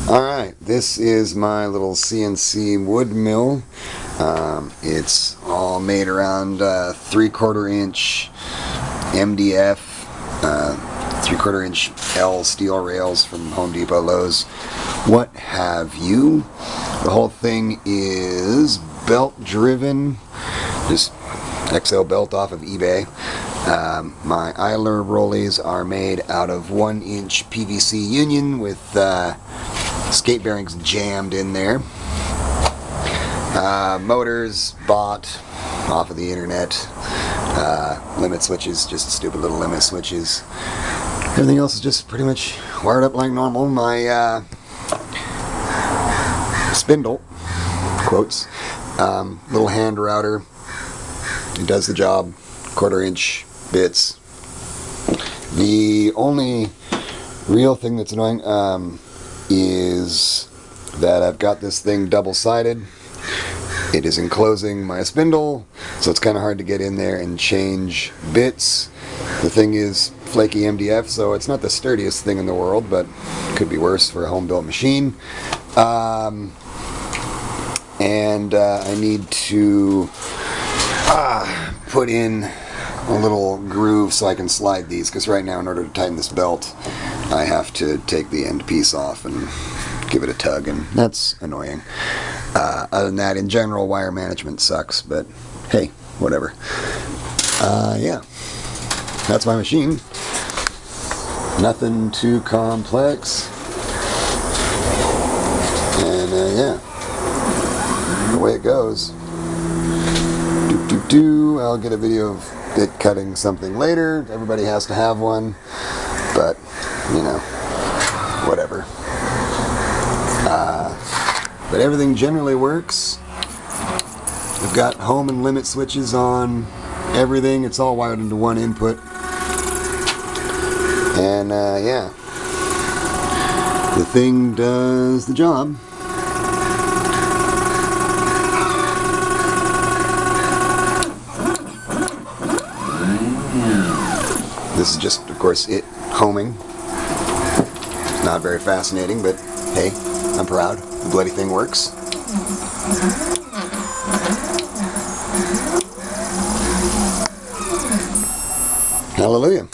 Alright, this is my little CNC wood mill. It's all made around 3/4 inch MDF, 3/4 inch L steel rails from Home Depot, Lowe's, what have you. The whole thing is belt driven, just XL belt off of eBay. My idler rollies are made out of 1-inch PVC union with skate bearings jammed in there. Motors bought off of the internet. Limit switches, just stupid little limit switches. Everything else is just pretty much wired up like normal. My spindle, quotes, little hand router, it does the job, 1/4 inch bits. The only real thing that's annoying is that I've got this thing double-sided. It is enclosing my spindle, so it's kind of hard to get in there and change bits. The thing is flaky MDF, so it's not the sturdiest thing in the world, but it could be worse for a home-built machine. And I need to put in a little groove so I can slide these, because right now in order to tighten this belt I have to take the end piece off and give it a tug, and that's annoying. Other than that, in general, wire management sucks, but hey, whatever. Yeah, that's my machine. Nothing too complex. And yeah, the way it goes. I'll get a video of it cutting something later. Everybody has to have one, but you know, whatever. But everything generally works. I've got home and limit switches on everything. It's all wired into one input. And yeah, the thing does the job. This is just, of course, it homing. Not very fascinating, but hey, I'm proud. The bloody thing works. Hallelujah.